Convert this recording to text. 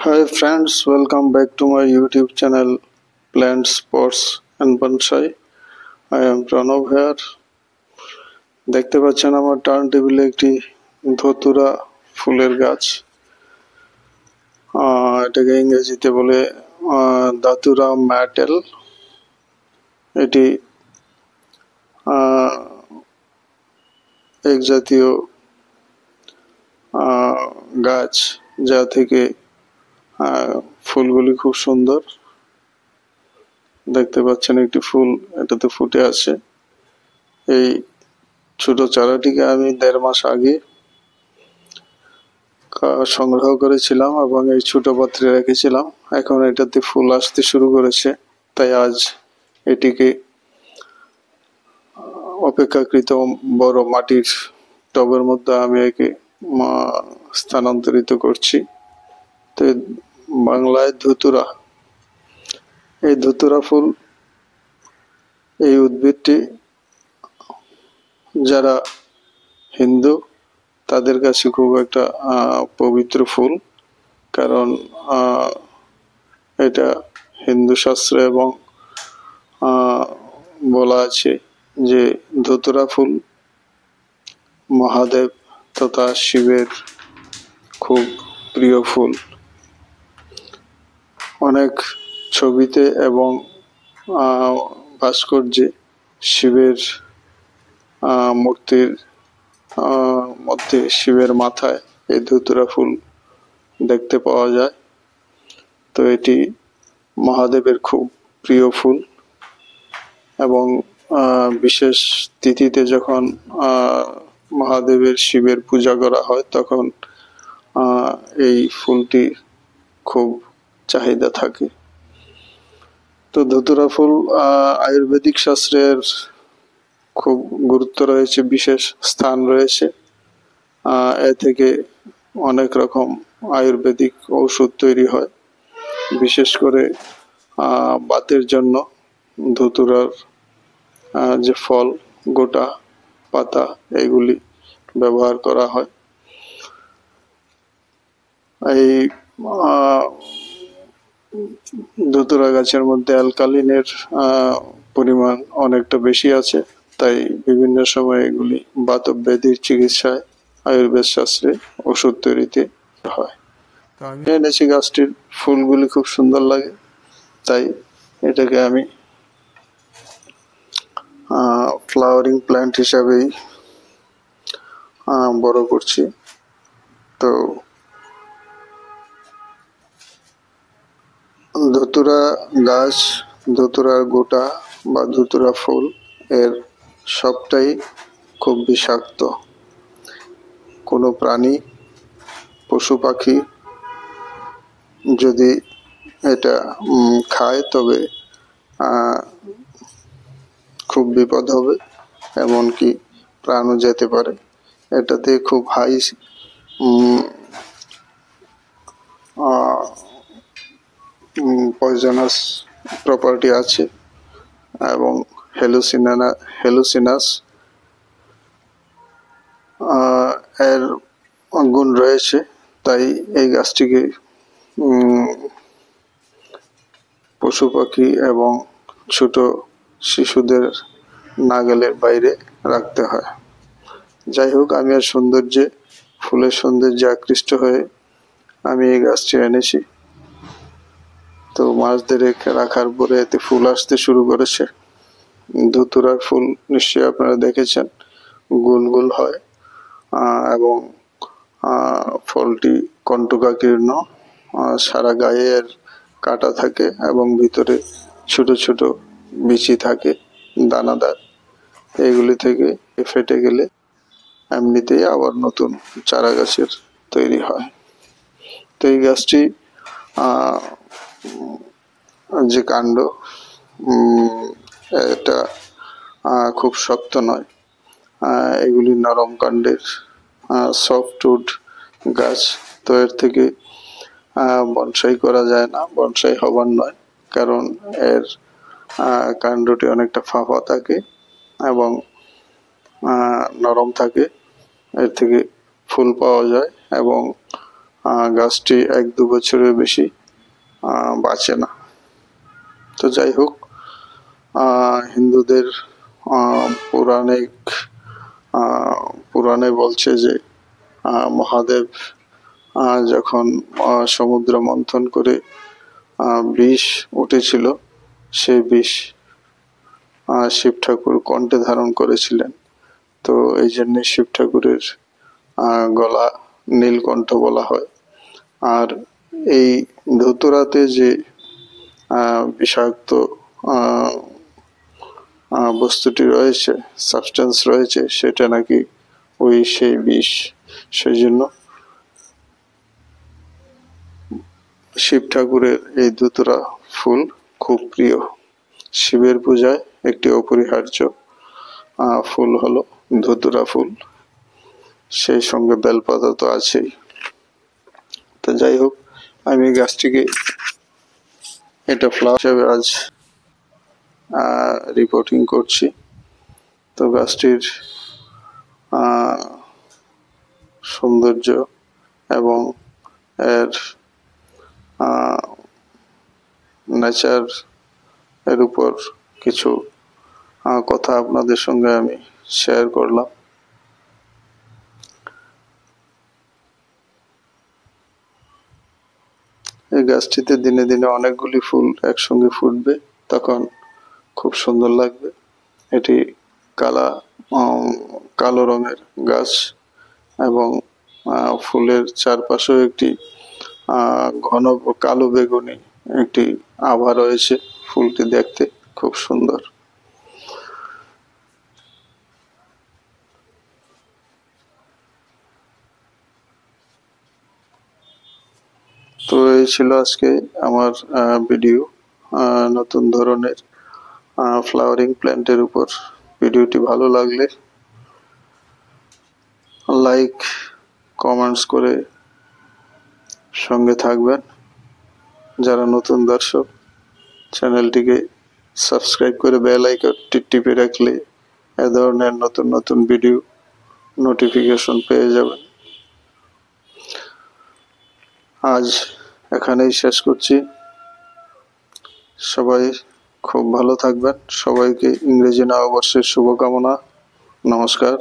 Hi friends, welcome back to my YouTube channel Plants, Pots and Bonsai. I am Pranav here. দেখতে পাচ্ছেন আমার turn টেবিলে একটি ধতুরা ফুলের গাছ। এটাকে ইংরেজিতে বলে দাতুরা ম্যাটেল। এটি এক জাতীয় গাছ যা থেকে ফুলগুলি খুব সুন্দর। দেখতে পাচ্ছেন একটি ফুল এটাতে ফুটে আছে। এই ছোট চারাটিকে আমি 1.5 মাস আগে সংগ্রহ করেছিলাম এবং এই ছোট পাত্রে রেখেছিলাম। এখন এটাতে ফুল আসতে শুরু করেছে, তাই আজ এটিকে অপেক্ষাকৃত বড় মাটির টবের মধ্যে আমি একে স্থানান্তরিত করছি। তো বাংলায় ধুতুরা, এই ধুতুরা ফুল, এই উদ্ভিদটি যারা হিন্দু তাদের কাছে খুব একটা পবিত্র ফুল, কারণ এটা হিন্দু শাস্ত্রে এবং বলা আছে যে ধুতুরা ফুল মহাদেব তথা শিবের খুব প্রিয় ফুল। অনেক ছবিতে এবং ভাস্কর্যে শিবের মূর্তির মধ্যে শিবের মাথায় এই ধুতুরা ফুল দেখতে পাওয়া যায়। তো এটি মহাদেবের খুব প্রিয় ফুল এবং বিশেষ তিথিতে যখন মহাদেবের শিবের পূজা করা হয় তখন এই ফুলটি খুব চাহিদা থাকে। তো ধুতুরা ফুল আয়ুর্বেদিক শাস্ত্রের খুব গুরুত্ব রয়েছে, বিশেষ স্থান রয়েছে। এ থেকে অনেক রকম আয়ুর্বেদিক ঔষধ তৈরি হয়। বিশেষ করে বাতের জন্য ধুতুরার যে ফল, গোটা, পাতা এগুলি ব্যবহার করা হয়। এই ধুতুরা গাছের মধ্যে অ্যালকালিনের পরিমাণ অনেকটা বেশি আছে, তাই বিভিন্ন সময় এগুলি বাতব্যাধির চিকিৎসায় আয়ুর্বেদ শাস্ত্রে ওষুধ তৈরিতে হয়। আমি এনেছি গাছটির ফুলগুলি খুব সুন্দর লাগে, তাই এটাকে আমি ফ্লাওয়ারিং প্ল্যান্ট হিসাবেই বড় করছি। তো ধুতুরা গাছ, ধুতুরার গোটা বা ধুতুরা ফুল এর সবটাই খুব বিষাক্ত। কোনো প্রাণী, পশু পাখি যদি এটা খায় তবে খুব বিপদ হবে, এমনকি প্রাণও যেতে পারে। এটাতে খুব হাই পয়জনাস প্রপার্টি আছে এবং হ্যালুসিনাস এর গুণ রয়েছে। তাই এই গাছটিকে পশু পাখি এবং ছোট শিশুদের নাগালের বাইরে রাখতে হয়। যাই হোক, আমি আর ফুলের সৌন্দর্যে আকৃষ্ট হয়ে আমি এই গাছটি এনেছি। তো মাস 1.5 রাখার পরে এতে ফুল আসতে শুরু করেছে। ধুতুরার ফুল নিশ্চয়ই আপনারা দেখেছেন, গোল গোল হয় এবং ফলটি কণ্টকাকীর্ণ, সারা গায়ে এর কাটা থাকে এবং ভিতরে ছোট ছোট বিচি থাকে দানাদার। এইগুলি থেকে ফেটে গেলে এমনিতেই আবার নতুন চারা গাছের তৈরি হয়। তো এই গাছটি যে কাণ্ড, এটা খুব শক্ত নয়, এগুলি নরম কাণ্ডের সফটউড গাছ। তো এর থেকে বনসাই করা যায় না, বনসাই হবার নয়, কারণ এর কাণ্ডটি অনেকটা ফাঁপা থাকে এবং নরম থাকে। এর থেকে ফুল পাওয়া যায় এবং গাছটি 1-2 বছরের বেশি বাঁচে না। তো যাই হোক, হিন্দুদের পুরাণে বলছে যে মহাদেব যখন সমুদ্র মন্থন করে বিষ উঠেছিল, সেই বিষ শিব ঠাকুর কণ্ঠে ধারণ করেছিলেন। তো এই জন্য শিব ঠাকুরের গলা নীলকণ্ঠ বলা হয়। আর এই ধুতুরাতে যে বিষাক্ত বস্তুটি রয়েছে, সাবস্টেন্স রয়েছে, সেটা নাকি সেই বিষ। সেই জন্য শিব ঠাকুরের এই ধুতুরা ফুল খুব প্রিয়। শিবের পূজায় একটি অপরিহার্য ফুল হলো ধুতুরা ফুল, সেই সঙ্গে বেলপাতা তো আছেই। তো যাই হোক, আমি গাছটিকে এটা ফ্লাওয়ার হিসেবে আজ রিপোর্টিং করছি। তো গাছটির সৌন্দর্য এবং এর নেচার এর উপর কিছু কথা আপনাদের সঙ্গে আমি শেয়ার করলাম। এই গাছটিতে দিনে দিনে অনেকগুলি ফুল একসঙ্গে ফুটবে, তখন খুব সুন্দর লাগবে। এটি কালো রঙের গাছ এবং ফুলের চারপাশেও একটি ঘন কালো বেগুনি একটি আভা রয়েছে। ফুলটি দেখতে খুব সুন্দর। তো এই ছিল আজকে আমার ভিডিও, নতুন ধরনের ফ্লাওয়ারিং প্ল্যান্টের উপর। ভিডিওটি ভালো লাগলে লাইক, কমেন্টস করে সঙ্গে থাকবেন। যারা নতুন দর্শক, চ্যানেলটিকে সাবস্ক্রাইব করে বেল আইকনটি টিপে রাখলে এ ধরনের নতুন নতুন ভিডিও নোটিফিকেশন পেয়ে যাবেন। আজ এখানেই শেষ করছি। সবাই খুব ভালো থাকবেন। সবাইকে ইংরেজি নববর্ষের শুভকামনা। নমস্কার।